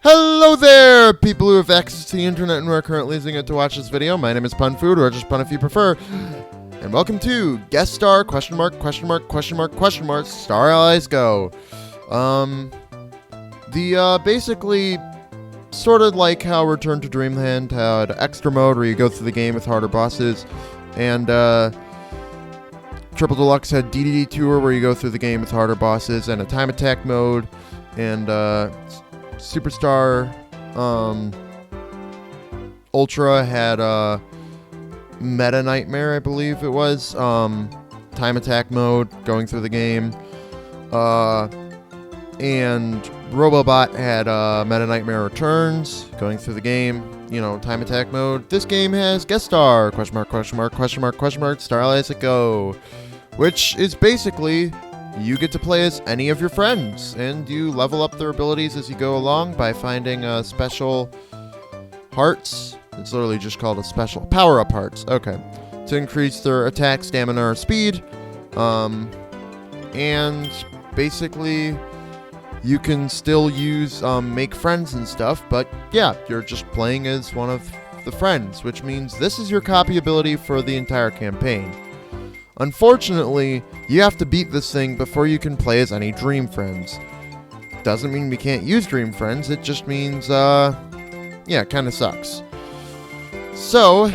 Hello there, people who have access to the internet and who are currently using it to watch this video. My name is PunFood, or just Pun if you prefer. And welcome to Guest Star, Star Allies Go. Basically, sort of like how Return to Dreamland had extra mode where you go through the game with harder bosses, and, Triple Deluxe had DDD Tour where you go through the game with harder bosses, and a time attack mode, and, Superstar Ultra had Meta Nightmare, I believe it was. Time attack mode, going through the game. And Robobot had Meta Nightmare Returns, going through the game. You know, time attack mode. This game has Guest Star, Star Allies Go, which is basically you get to play as any of your friends, and you level up their abilities as you go along by finding special hearts. It's literally just called a special power-up hearts. Okay, to increase their attack, stamina, or speed. And basically, you can still use make friends and stuff, but yeah, you're just playing as one of the friends, which means this is your copy ability for the entire campaign. Unfortunately, you have to beat this thing before you can play as any Dream Friends. Doesn't mean we can't use Dream Friends, it just means, yeah, it kind of sucks. So,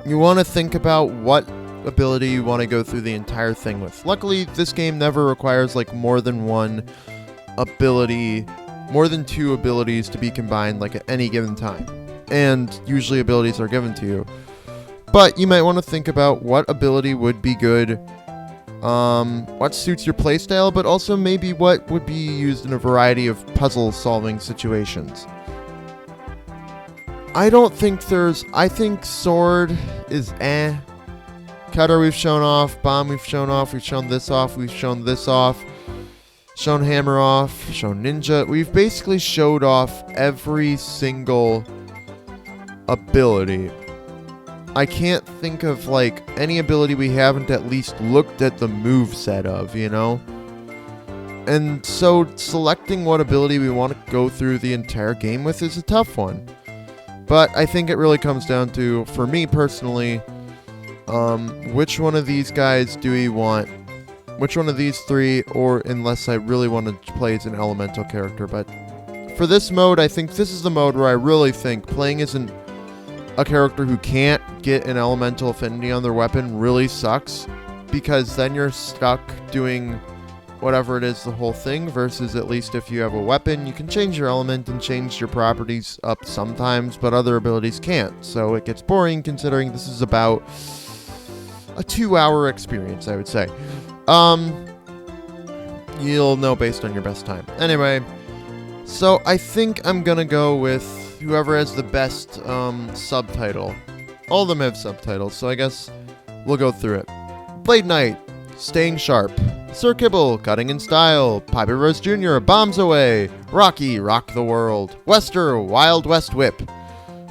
you want to think about what ability you want to go through the entire thing with. Luckily, this game never requires, like, more than two abilities to be combined, like, at any given time. And usually abilities are given to you. But you might want to think about what ability would be good, what suits your playstyle, but also maybe what would be used in a variety of puzzle-solving situations. I think Sword is eh. Cutter we've shown off, Bomb we've shown off, we've shown this off, we've shown this off, shown Hammer off, shown Ninja. We've basically showed off every single ability. I can't think of, like, any ability we haven't at least looked at the moveset of, you know? And so selecting what ability we want to go through the entire game with is a tough one. But I think it really comes down to, for me personally, which one of these guys do we want? Which one of these three, or unless I really want to play as an elemental character. But for this mode, I think this is the mode where I really think playing as a character who can't get an elemental affinity on their weapon really sucks, because then you're stuck doing whatever it is the whole thing, versus at least if you have a weapon, you can change your element and change your properties up sometimes, but other abilities can't. So it gets boring, considering this is about a 2-hour experience, I would say. You'll know based on your best time. Anyway, so I think I'm gonna go with whoever has the best subtitle. All of them have subtitles, so I guess we'll go through it. Blade Knight, Staying Sharp. Sir Kibble, Cutting in Style. Poppy Rose Jr., Bombs Away. Rocky, Rock the World. Wester, Wild West Whip.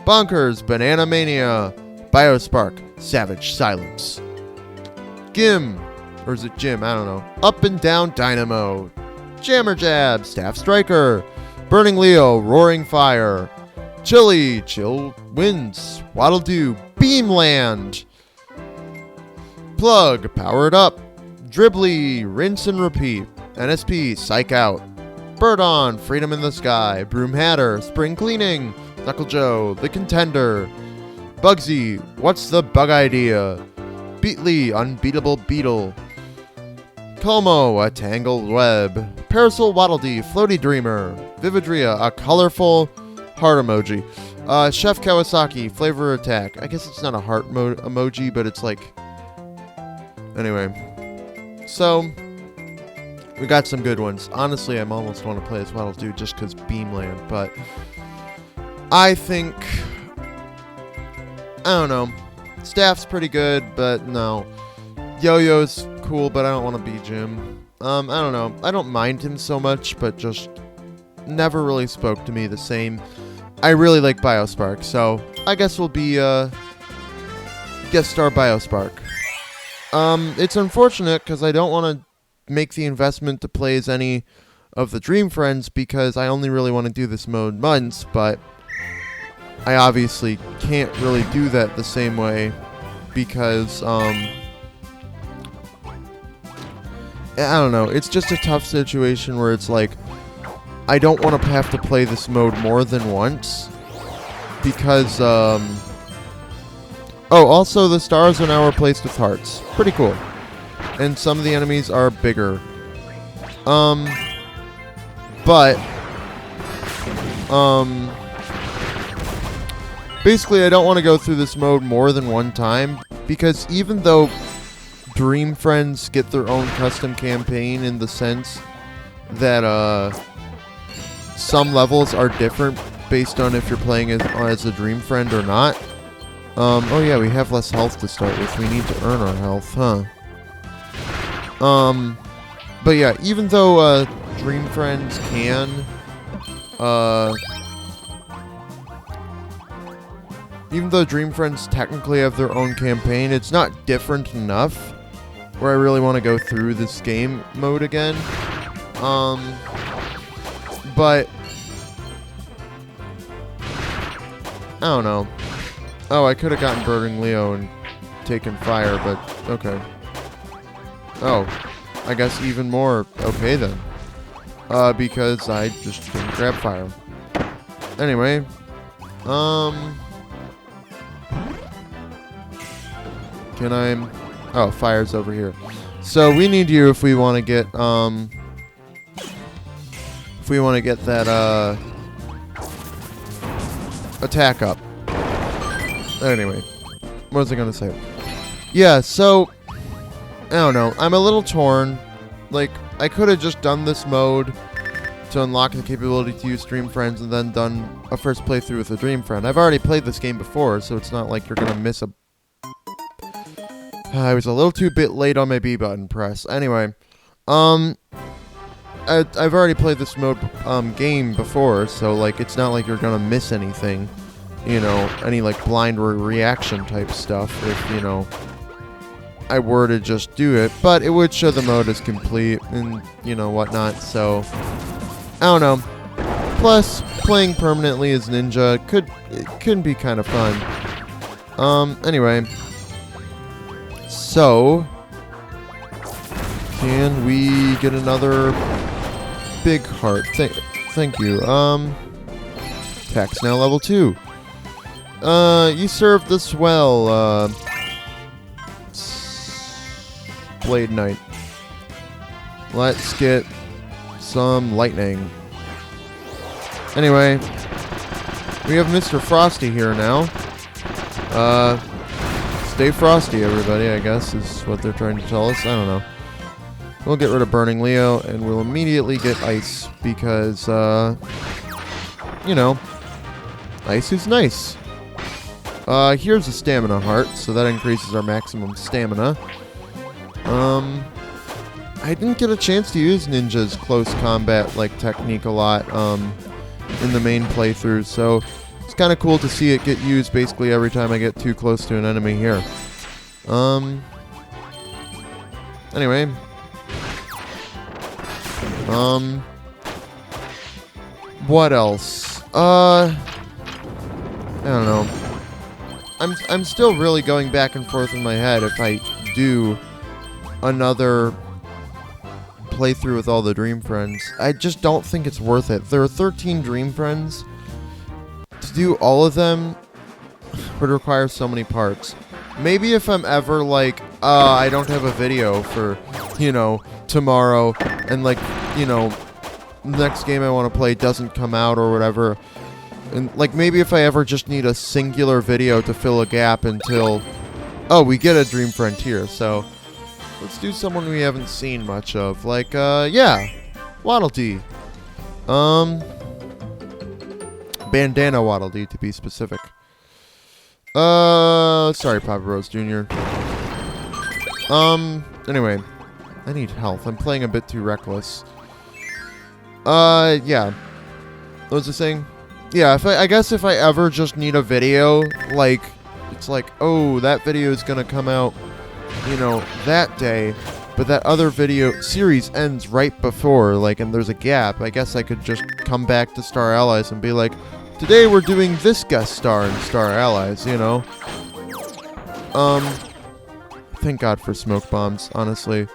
Bonkers, Banana Mania. Biospark, Savage Silence. Gim, or is it Jim? I don't know. Up and Down Dynamo. Jammer Jab, Staff Striker. Burning Leo, Roaring Fire. Chili, Chill Winds, Waddle Doo, Beamland. Plug, Power It Up. Dribbly, Rinse and Repeat. NSP, Psych Out. Bird On, Freedom in the Sky. Broom Hatter, Spring Cleaning. Knuckle Joe, The Contender. Bugsy, What's the Bug Idea? Beatley, Unbeatable Beetle. Como, A Tangled Web. Parasol Waddle Dee, Floaty Dreamer. Vividria, A Colorful Heart Emoji. Chef Kawasaki, Flavor Attack. I guess it's not a heart emoji, but it's like... Anyway. So, we got some good ones. Honestly, I almost want to play as Waddle Doo just because Beamland, but... I think... I don't know. Staff's pretty good, but no. Yo-Yo's cool, but I don't want to be Jim. I don't know. I don't mind him so much, but just... never really spoke to me the same. I really like Biospark, so I guess we'll be Guest Star Biospark. It's unfortunate because I don't want to make the investment to play as any of the Dream Friends because I only really want to do this mode once, but I obviously can't really do that the same way because, I don't know, it's just a tough situation where it's like, I don't want to have to play this mode more than once because, oh, also the stars are now replaced with hearts. Pretty cool. And some of the enemies are bigger. But, basically I don't want to go through this mode more than one time because even though Dream Friends get their own custom campaign in the sense that, some levels are different based on if you're playing as a Dream Friend or not. Oh yeah, we have less health to start with. We need to earn our health, huh? But yeah, even though, Dream Friends can, even though Dream Friends technically have their own campaign, it's not different enough where I really want to go through this game mode again. But I don't know. Oh, I could have gotten Burning Leo and taken fire, but okay. Oh, I guess even more okay then. Because I just didn't grab fire. Anyway, can I? Oh, fire's over here. So we need you if we want to get that attack up. Anyway, what was I gonna say? Yeah, so I don't know. I'm a little torn. Like, I could have just done this mode to unlock the capability to use Dream Friends and then done a first playthrough with a Dream Friend. I've already played this game before, so it's not like you're gonna miss a... I was a little too bit late on my B button press. Anyway, I've already played this mode game before, so like it's not like you're gonna miss anything, you know, any like blind reaction type stuff if, you know, I were to just do it, but it would show the mode as complete and, you know, whatnot, so I don't know. Plus, playing permanently as Ninja can be kind of fun. Anyway, so can we get another big heart? Thank you. Attack's now level 2. You served this well, Blade Knight. Let's get some lightning. Anyway, we have Mr. Frosty here now. Stay frosty, everybody, I guess, is what they're trying to tell us. I don't know. We'll get rid of Burning Leo, and we'll immediately get Ice, because, you know, Ice is nice. Here's a Stamina Heart, so that increases our maximum stamina. I didn't get a chance to use Ninja's close combat, like, technique a lot, in the main playthrough, so it's kind of cool to see it get used basically every time I get too close to an enemy here. Anyway. What else? I don't know. I'm still really going back and forth in my head if I do another playthrough with all the Dream Friends. I just don't think it's worth it. There are 13 Dream Friends. To do all of them would require so many parts. Maybe if I'm ever like, I don't have a video for, you know, tomorrow, and like, you know, next game I want to play doesn't come out or whatever, and like maybe if I ever just need a singular video to fill a gap until, oh, we get a Dream Frontier, so let's do someone we haven't seen much of, like, yeah, Waddle Dee. Bandana Waddle Dee, to be specific. Sorry, Papa Rose Jr. Anyway, I need health. I'm playing a bit too reckless. Yeah. What was I saying? Yeah, I guess if I ever just need a video, like, it's like, oh, that video is gonna come out, you know, that day, but that other video series ends right before, like, and there's a gap. I guess I could just come back to Star Allies and be like, today we're doing this guest star in Star Allies, you know? Thank God for smoke bombs, honestly.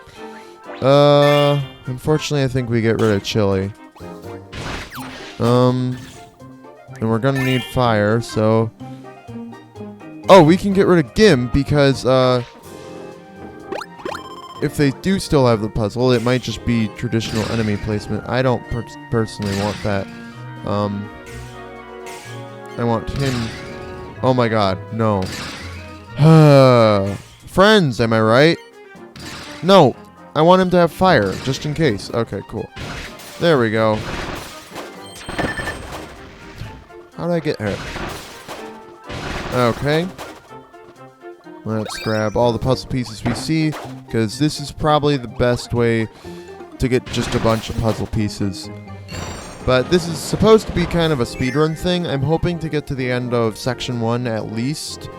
Unfortunately, I think we get rid of chili. And we're gonna need fire, so... Oh, we can get rid of Gim, because, if they do still have the puzzle, it might just be traditional enemy placement. I don't personally want that. I want him... Oh my god, no. Friends, am I right? No, I want him to have fire, just in case. Okay, cool. There we go. How did I get here? Okay. Let's grab all the puzzle pieces we see, because this is probably the best way to get just a bunch of puzzle pieces. But this is supposed to be kind of a speedrun thing. I'm hoping to get to the end of section 1 at least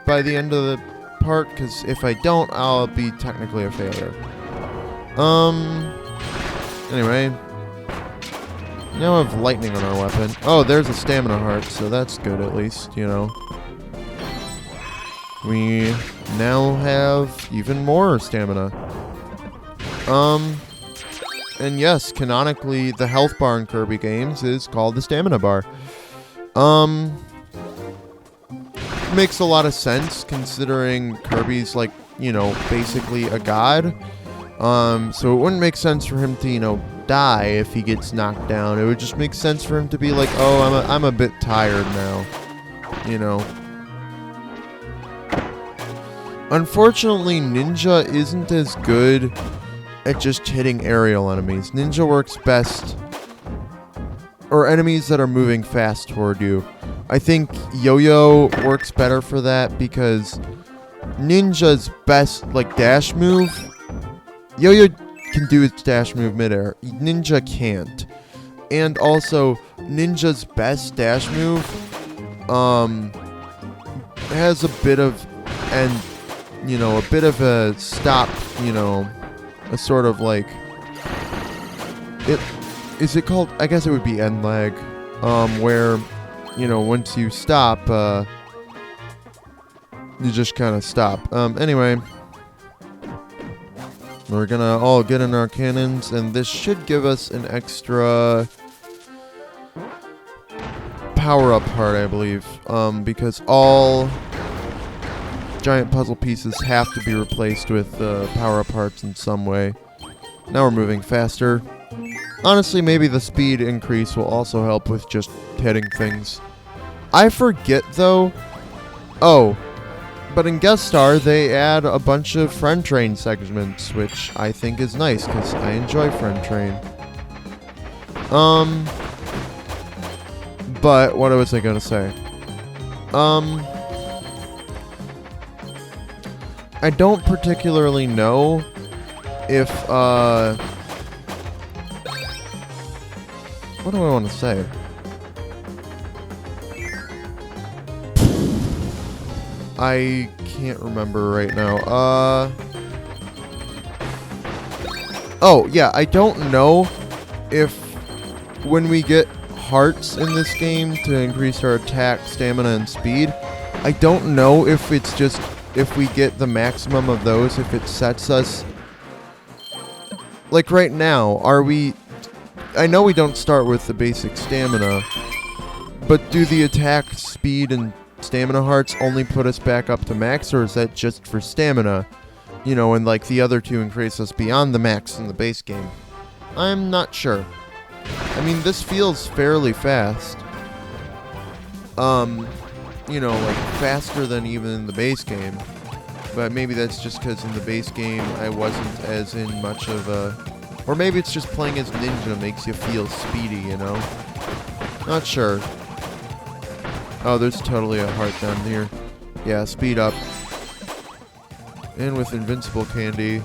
by the end of the part, because if I don't, I'll be technically a failure. Anyway. Now I have lightning on our weapon. Oh, there's a stamina heart, so that's good at least, you know. We now have even more stamina. And yes, canonically, the health bar in Kirby games is called the stamina bar. Makes a lot of sense considering Kirby's like, you know, basically a god. So it wouldn't make sense for him to, you know, die if he gets knocked down. It would just make sense for him to be like, oh, I'm a bit tired now, you know. Unfortunately, Ninja isn't as good at just hitting aerial enemies. Ninja works best, or enemies that are moving fast toward you. I think Yo-Yo works better for that because Ninja's best, like, dash move, Yo-Yo can do its dash move midair. Ninja can't. And also, Ninja's best dash move, has a bit of, you know, a bit of a stop, you know, a sort of like, is it called, I guess it would be end lag, where, you know, once you stop, you just kind of stop. Anyway, we're gonna all get in our cannons, and this should give us an extra power-up heart, I believe, because all giant puzzle pieces have to be replaced with power-up hearts in some way. Now we're moving faster. Honestly, maybe the speed increase will also help with just hitting things. I forget, though. Oh, but in Guest Star, they add a bunch of Friend Train segments, which I think is nice, because I enjoy Friend Train. But, what was I gonna say? I don't particularly know if, what do I want to say? I can't remember right now. Oh, yeah, I don't know if when we get hearts in this game to increase our attack, stamina, and speed, I don't know if it's just, if we get the maximum of those, if it sets us, like right now, are we, I know we don't start with the basic stamina, but do the attack, speed, and stamina hearts only put us back up to max, or is that just for stamina? You know, and like the other two increase us beyond the max in the base game. I'm not sure. I mean, this feels fairly fast. You know, like faster than even in the base game. But maybe that's just because in the base game I wasn't as in much of a... Or maybe it's just playing as Ninja makes you feel speedy, you know? Not sure. Oh, there's totally a heart down here. Yeah, speed up. And with Invincible Candy,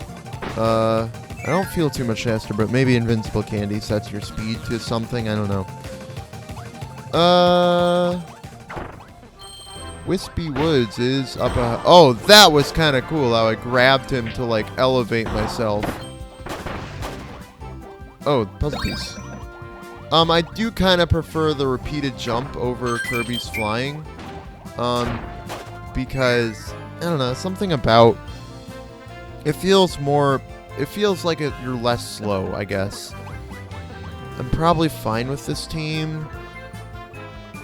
I don't feel too much faster, but maybe Invincible Candy sets your speed to something, I don't know. Wispy Woods is up a... Oh, that was kind of cool how I grabbed him to, like, elevate myself. Oh, puzzle piece. I do kind of prefer the repeated jump over Kirby's flying. Because, I don't know, something about... It feels more... It feels like you're less slow, I guess. I'm probably fine with this team.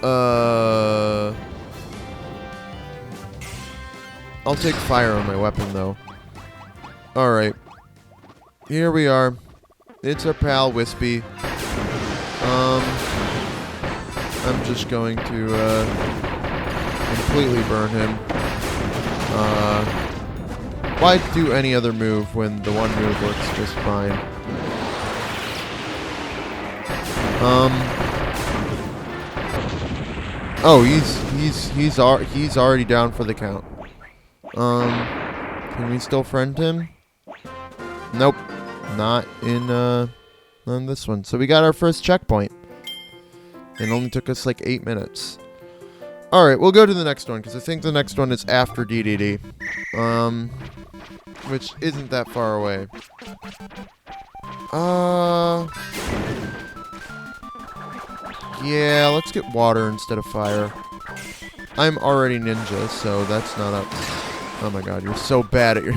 I'll take fire on my weapon, though. Alright. Here we are. It's our pal, Wispy. I'm just going to, completely burn him. Why do any other move when the one move works just fine? Oh, he's already down for the count. Can we still friend him? Nope. Not in, on this one. So we got our first checkpoint. It only took us like 8 minutes. Alright, we'll go to the next one, because I think the next one is after DDD. Which isn't that far away. Yeah, let's get water instead of fire. I'm already ninja, so that's not a... Oh my god, you're so bad at your...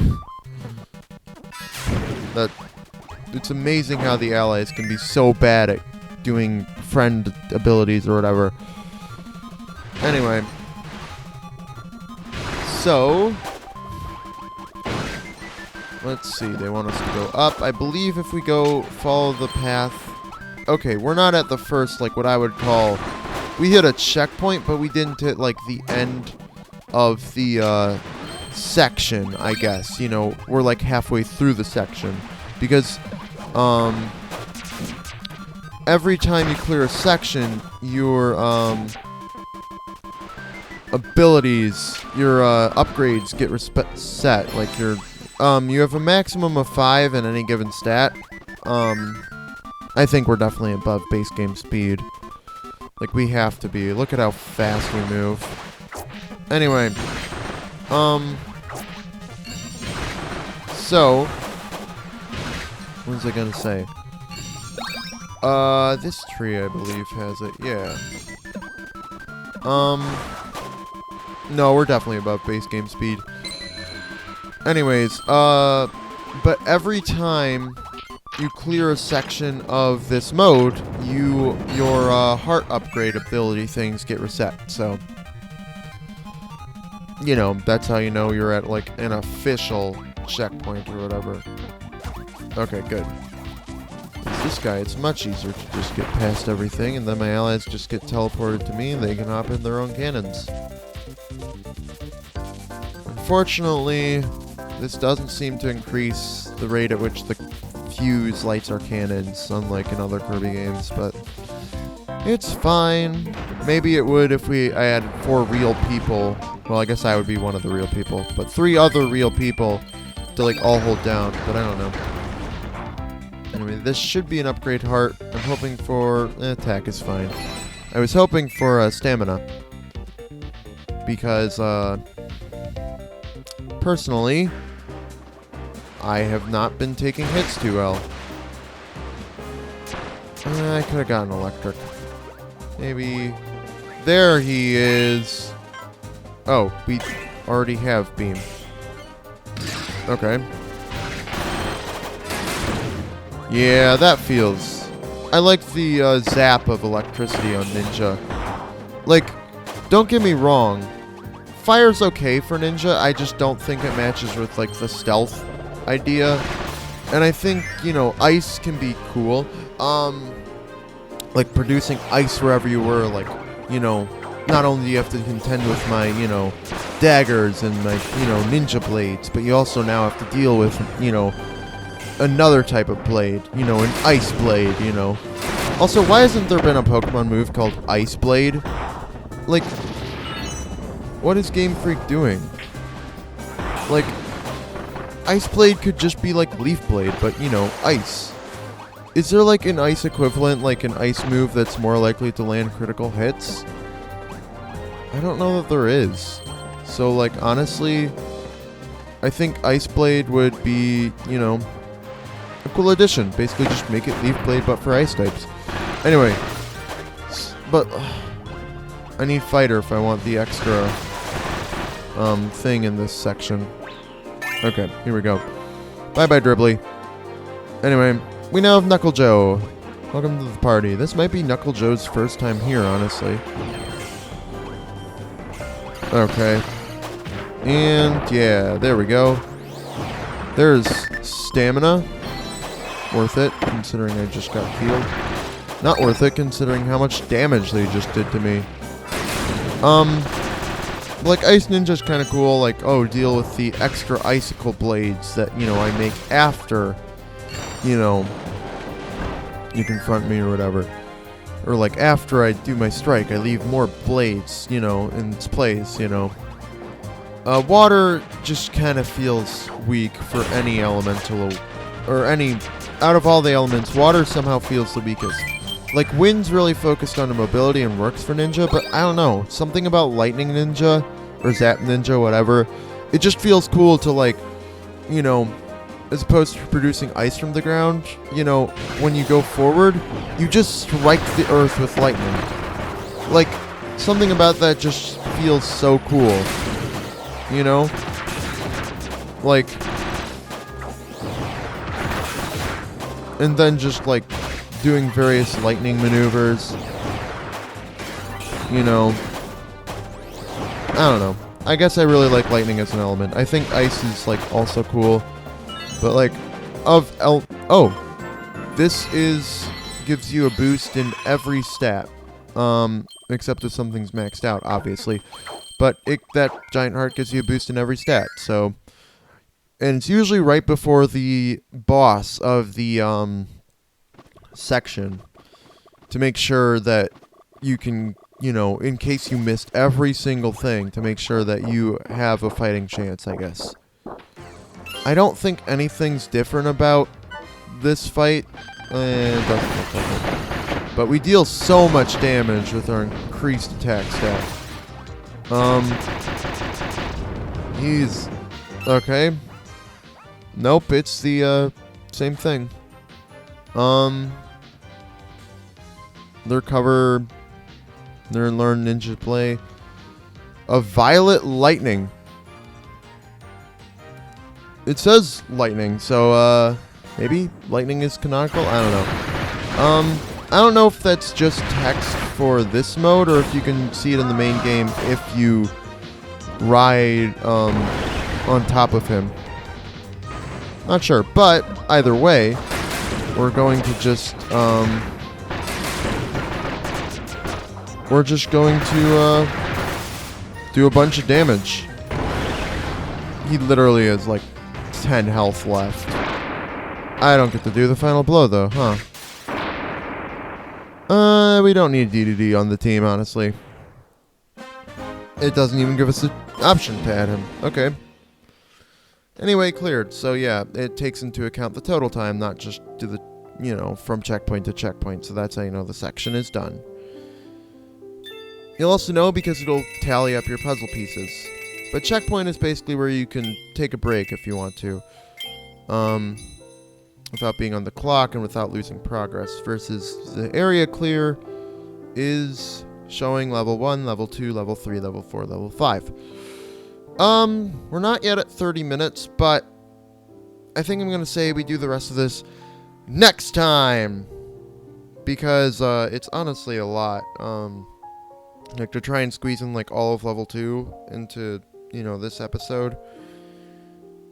It's amazing how the allies can be so bad at doing friend abilities or whatever. Anyway. So... Let's see, they want us to go up. I believe if we go follow the path... Okay, we're not at the first, like, what I would call... We hit a checkpoint, but we didn't hit, like, the end of the, section, I guess. You know, we're, like, halfway through the section. Because, every time you clear a section, your, abilities, your, upgrades get set. Like, your... you have a maximum of 5 in any given stat. I think we're definitely above base game speed. Like, we have to be. Look at how fast we move. Anyway. So. What was I gonna say? This tree, I believe, has it. Yeah. No, we're definitely above base game speed. Anyways, but every time you clear a section of this mode, your heart upgrade ability things get reset. So, you know, that's how you know you're at, like, an official checkpoint or whatever. Okay, good. It's this guy, it's much easier to just get past everything, and then my allies just get teleported to me, and they can hop in their own cannons. Unfortunately, this doesn't seem to increase the rate at which the fuse lights our cannons, unlike in other Kirby games, but it's fine. Maybe it would if I had 4 real people. Well, I guess I would be one of the real people, but 3 other real people to, like, all hold down, but I don't know. Anyway, this should be an upgrade heart. I'm hoping for... attack is fine. I was hoping for stamina. Because, personally, I have not been taking hits too well. I could have gotten electric. Maybe... There he is! Oh, we already have beam. Okay. Yeah, that feels... I like the zap of electricity on Ninja. Like, don't get me wrong. Fire's okay for Ninja, I just don't think it matches with, like, the stealth idea. And I think, you know, ice can be cool. Like, producing ice wherever you were, like, you know, not only do you have to contend with my, you know, daggers and my, you know, ninja blades, but you also now have to deal with, you know, another type of blade, you know, an ice blade, you know. Also, why hasn't there been a Pokemon move called Ice Blade? Like, what is Game Freak doing? Like, Ice Blade could just be like Leaf Blade, but, you know, ice. Is there, like, an ice equivalent, like an ice move that's more likely to land critical hits? I don't know that there is. So, like, honestly, I think Ice Blade would be, you know, a cool addition. Basically, just make it Leaf Blade, but for ice types. Anyway, but I need Fighter if I want the extra thing in this section. Okay, here we go. Bye-bye, Dribbly. Anyway, we now have Knuckle Joe. Welcome to the party. This might be Knuckle Joe's first time here, honestly. Okay. And, yeah, there we go. There's stamina. Worth it, considering I just got healed. Not worth it, considering how much damage they just did to me. Like, Ice Ninja's kind of cool. Like, oh, deal with the extra icicle blades that, you know, I make after, you know, you confront me or whatever. Or, like, after I do my strike, I leave more blades, you know, in its place, you know. Water just kind of feels weak for any elemental, or any, out of all the elements, water somehow feels the weakest. Like, wind's really focused on the mobility and works for Ninja, but I don't know, something about Lightning Ninja, or Zap Ninja, whatever, it just feels cool to, like, you know, as opposed to producing ice from the ground, you know, when you go forward, you just strike the earth with lightning. Like, something about that just feels so cool, you know? Like, and then just, like, doing various lightning maneuvers. You know, I don't know. I guess I really like lightning as an element. I think ice is, like, also cool. But, like, this gives you a boost in every stat. Except if something's maxed out, obviously. But that giant heart gives you a boost in every stat, so. And it's usually right before the boss of the, section, to make sure that you can, you know, in case you missed every single thing, to make sure that you have a fighting chance, I guess. I don't think anything's different about this fight, and doesn't look like it. But we deal so much damage with our increased attack stat. He's okay. Nope, it's the same thing. Their learn ninja play. A violet lightning. It says lightning, so maybe lightning is canonical? I don't know. I don't know if that's just text for this mode or if you can see it in the main game if you ride on top of him. Not sure, but either way, we're going to just do a bunch of damage. He literally has like 10 health left. I don't get to do the final blow though, huh? We don't need DDD on the team, honestly. It doesn't even give us an option to add him. Okay. Anyway, cleared. So yeah, it takes into account the total time, not just do the, you know, from checkpoint to checkpoint. So that's how you know the section is done. You'll also know because it'll tally up your puzzle pieces. But checkpoint is basically where you can take a break if you want to. Without being on the clock and without losing progress. Versus the area clear is showing level 1, level 2, level 3, level 4, level 5. We're not yet at 30 minutes, but I think I'm going to say we do the rest of this next time. Because, it's honestly a lot. Like, to try and squeeze in, like, all of level 2 into, you know, this episode.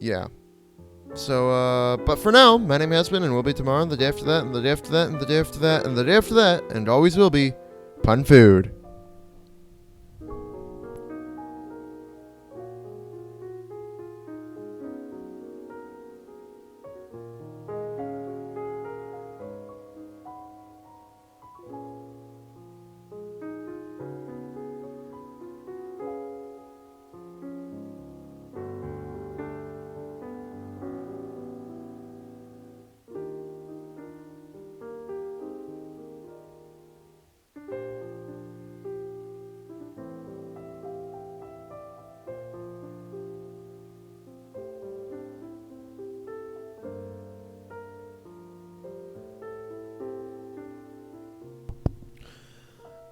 Yeah. So, but for now, my name has been, and will be tomorrow, and the day after that, and the day after that, and the day after that, and the day after that, and always will be, Pun Food.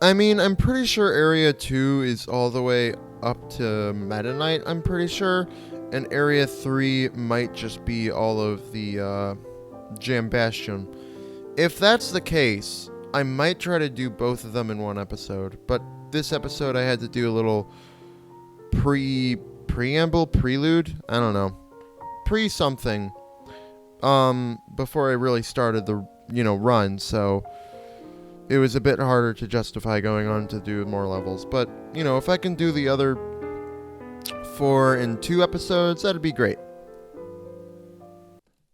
I mean, I'm pretty sure Area 2 is all the way up to Meta Knight, I'm pretty sure. And Area 3 might just be all of the Jam Bastion. If that's the case, I might try to do both of them in one episode. But this episode I had to do a little prelude? I don't know. Pre-something. Before I really started the, run, so it was a bit harder to justify going on to do more levels. But, if I can do the other 4 in 2 episodes, that'd be great.